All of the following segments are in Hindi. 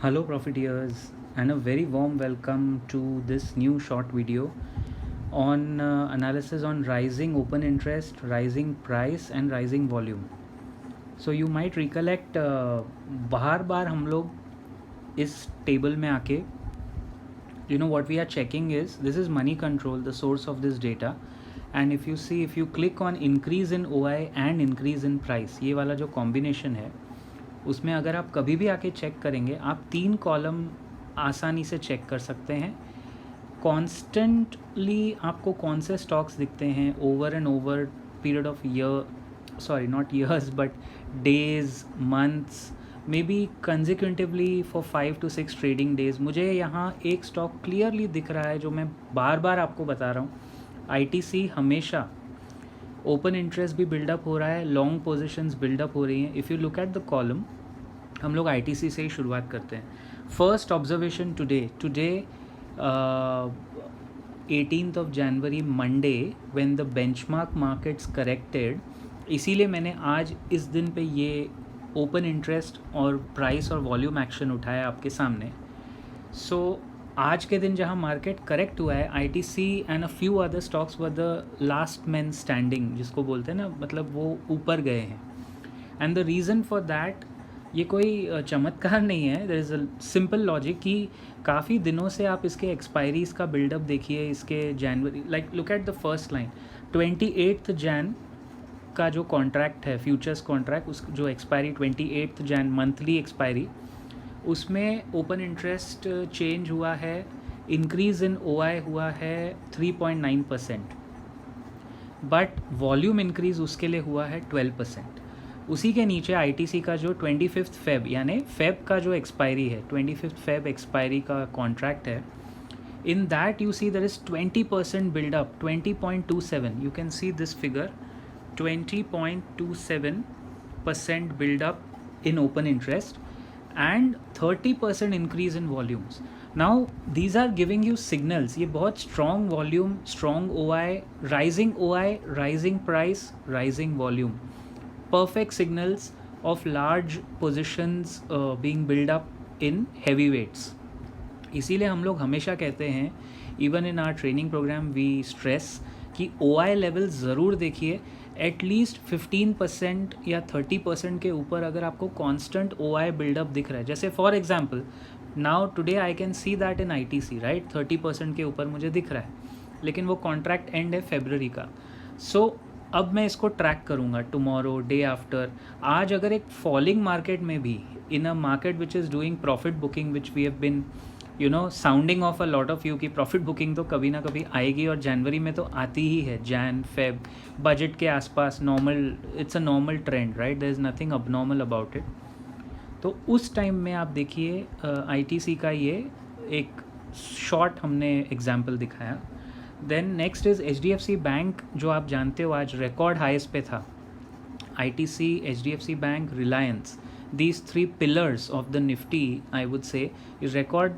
Hello profiteers, and a very warm welcome to this new short video on analysis on rising open interest, rising price and rising volume. So you might recollect बार बार हम लोग इस टेबल में आके what we are checking is this is money control, the source of this data, and if you click on increase in OI and increase in price, ये वाला जो combination है उसमें अगर आप कभी भी आके चेक करेंगे आप 3 कॉलम आसानी से चेक कर सकते हैं. कॉन्स्टेंटली आपको कौन से स्टॉक्स दिखते हैं over and over period of year, sorry not years but days, months, may be consecutively for 5 to 6 trading days. मुझे यहाँ एक स्टॉक क्लियरली दिख रहा है जो मैं बार बार आपको बता रहा हूँ. ITC हमेशा ओपन इंटरेस्ट भी बिल्डअप हो रहा है, लॉन्ग पोजीशंस बिल्डअप हो रही हैं. If you look at the column, हम लोग ITC से ही शुरुआत करते हैं. First observation today 18th of January Monday when the benchmark markets corrected. इसीलिए मैंने आज इस दिन पे ये ओपन इंटरेस्ट और प्राइस और वॉल्यूम एक्शन उठाया आपके सामने. सो आज के दिन जहाँ मार्केट करेक्ट हुआ है, ITC and a few other stocks were the last man standing, जिसको बोलते हैं ना, मतलब वो ऊपर गए हैं. And the reason for that, ये कोई चमत्कार नहीं है, there is a simple logic कि काफ़ी दिनों से आप इसके एक्सपायरीज़ का बिल्डअप देखिए. इसके जनवरी, like look at the first line, 28th Jan का जो कॉन्ट्रैक्ट है, फ्यूचर्स कॉन्ट्रैक्ट, उस जो expiry 28th Jan monthly expiry, उसमें ओपन इंटरेस्ट चेंज हुआ है, इंक्रीज़ इन OI हुआ है 3.9%, बट वॉल्यूम इंक्रीज़ उसके लिए हुआ है 12%. उसी के नीचे ITC का जो 25th Feb यानी फेब का जो एक्सपायरी है, 25th Feb एक्सपायरी का कॉन्ट्रैक्ट है, in that you see there is 20% build up, 20.27, you can see this figure, 20.27% build up in open interest and 30% increase in volumes. Now these are giving you signals, ये बहुत strong volume, strong OI, rising price, rising volume, perfect signals of large positions being built up in heavyweights. इसीलिए हम लोग हमेशा कहते हैं, even in our training program we stress कि OI लेवल ज़रूर देखिए. एटलीस्ट 15% या 30% के ऊपर अगर आपको कांस्टेंट OI बिल्डअप दिख रहा है, जैसे for example now today I can see that in ITC, right, 30% के ऊपर मुझे दिख रहा है, लेकिन वो कॉन्ट्रैक्ट एंड है फरवरी का. सो अब मैं इसको ट्रैक करूँगा टुमारो, डे आफ्टर. आज अगर एक फॉलिंग मार्केट में भी, in a market which is doing profit booking, which we have been sounding off a lot of you कि प्रॉफिट बुकिंग तो कभी ना कभी आएगी, और जनवरी में तो आती ही है, जैन फेब बजट के आसपास. Normal, it's a normal trend, right, there is nothing abnormal about it. तो उस टाइम में आप देखिए ITC का ये एक शॉर्ट हमने एग्जाम्पल दिखाया. Then next is HDFC bank, जो आप जानते हो आज रिकॉर्ड हाइस पे था. ITC, HDFC bank, Reliance, these 3 pillars of the Nifty I would say is record.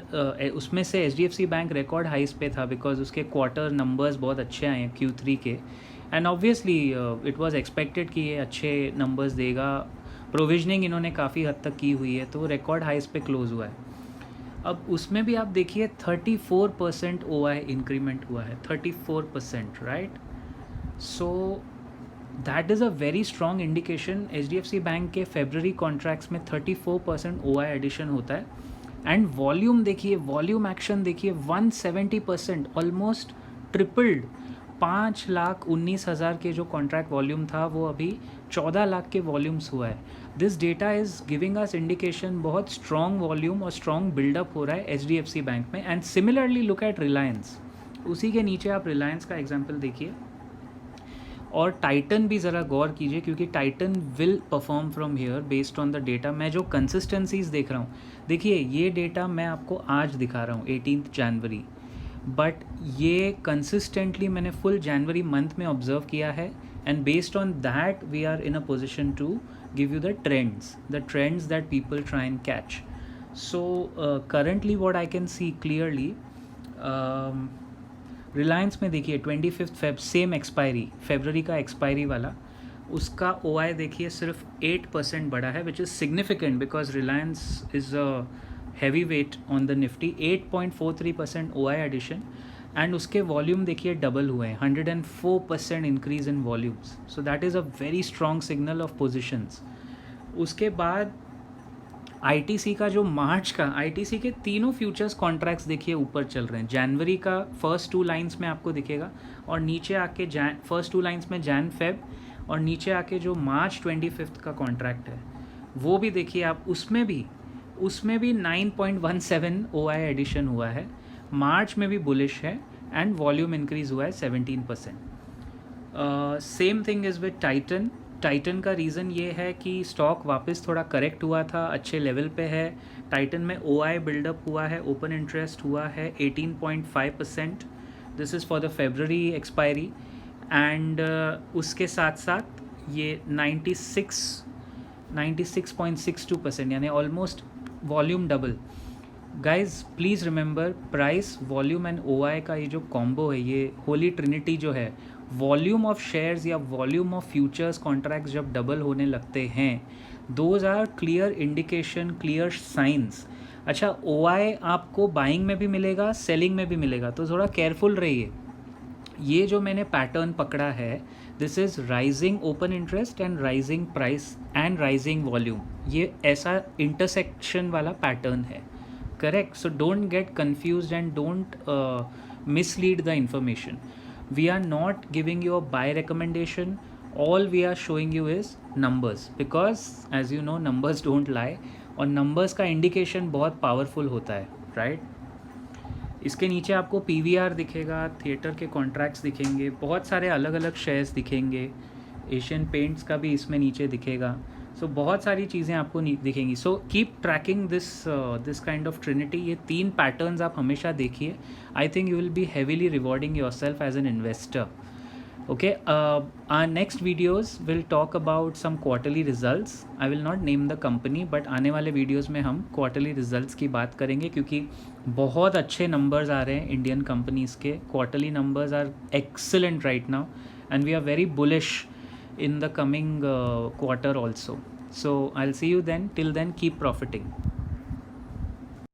उसमें से HDFC बैंक रिकॉर्ड हाइस पे था बिकॉज उसके क्वार्टर नंबर्स बहुत अच्छे आए हैं Q3 के, and obviously it was expected कि ये अच्छे नंबर्स देगा. प्रोविजनिंग इन्होंने काफ़ी हद तक की हुई है, तो रिकॉर्ड हाइस पे क्लोज हुआ है. अब उसमें भी आप देखिए 34% OI इंक्रीमेंट हुआ है, 34%, right. So that is a very strong indication. HDFC bank के फेबररी कॉन्ट्रैक्ट्स में 34% OI एडिशन होता है. एंड वॉल्यूम देखिए, वॉल्यूम एक्शन देखिए, 170%, ऑलमोस्ट ट्रिपल्ड. 5,19,000 के जो कॉन्ट्रैक्ट वॉल्यूम था वो अभी 14 लाख के वॉल्यूम्स हुआ है. This data is giving us indication बहुत स्ट्रॉन्ग वॉल्यूम और स्ट्रॉन्ग बिल्डअप हो रहा है HDFC बैंक में. And similarly look at Reliance, उसी के नीचे आप रिलायंस का एग्जाम्पल देखिए, और टाइटन भी ज़रा गौर कीजिए क्योंकि Titan will perform from here based on the data. मैं जो कंसिस्टेंसीज देख रहा हूँ, देखिए ये डेटा मैं आपको आज दिखा रहा हूँ 18th January, बट ये कंसिस्टेंटली मैंने फुल जनवरी मंथ में ऑब्जर्व किया है, and based on that we are in a position to give you the trends that people try and catch. So currently what I can see clearly, Reliance में देखिए 25th Feb सेम एक्सपायरी, फरवरी का एक्सपायरी वाला, उसका OI देखिए सिर्फ 8% बढ़ा है, which is significant because Reliance is a heavy weight on the Nifty, 8.43% OI addition, एंड उसके वॉल्यूम देखिए डबल हुए हैं, 104% increase in volumes. So that is a very strong signal of positions. उसके बाद आईटीसी का जो मार्च का, आईटीसी के तीनों फ्यूचर्स कॉन्ट्रैक्ट्स देखिए ऊपर चल रहे हैं. जनवरी का फर्स्ट 2 लाइन्स में आपको दिखेगा, और नीचे आके फर्स्ट 2 लाइन्स में जैन फेब, और नीचे आके जो मार्च 25 का कॉन्ट्रैक्ट है वो भी देखिए आप, उसमें भी 9.17 OI एडिशन हुआ है. मार्च में भी बुलिश है, एंड वॉल्यूम इंक्रीज हुआ है 17%. Same thing is with Titan का रीज़न ये है कि स्टॉक वापस थोड़ा करेक्ट हुआ था, अच्छे लेवल पे है. टाइटन में OI बिल्डअप हुआ है, ओपन इंटरेस्ट हुआ है 18.5%. This is for the February expiry, and उसके साथ साथ ये 96.62%, यानी almost volume double. Guys please remember, price, volume and OI का ये जो कॉम्बो है, ये होली ट्रिनिटी जो है, वॉल्यूम ऑफ शेयर्स या वॉल्यूम ऑफ फ्यूचर्स कॉन्ट्रैक्ट्स जब डबल होने लगते हैं, those are clear indication, clear signs. अच्छा, OI आपको बाइंग में भी मिलेगा, सेलिंग में भी मिलेगा, तो थोड़ा केयरफुल रहिए. ये जो मैंने पैटर्न पकड़ा है, this is rising open interest and rising price and rising volume. ये ऐसा इंटरसेक्शन वाला पैटर्न है, correct? So don't get confused and don't mislead the information. We are not giving you a buy recommendation. All we are showing you is numbers, because as you know numbers don't lie, और numbers का indication बहुत powerful होता है, right? इसके नीचे आपको PVR दिखेगा, थिएटर के कॉन्ट्रैक्ट्स दिखेंगे, बहुत सारे अलग अलग शेयर्स दिखेंगे, एशियन पेंट्स का भी इसमें नीचे दिखेगा. सो बहुत सारी चीज़ें आपको दिखेंगी. So keep tracking this kind of trinity. ये 3 पैटर्न्स आप हमेशा देखिए. I think you will be heavily rewarding yourself as an investor. Okay, our next videos will talk about some quarterly results. I will not name the company, but आने वाले videos में हम quarterly results की बात करेंगे, क्योंकि बहुत अच्छे numbers आ रहे हैं इंडियन companies के. Quarterly numbers are excellent right now, and we are very bullish in the coming quarter also. So I'll see you then. Till then, keep profiting.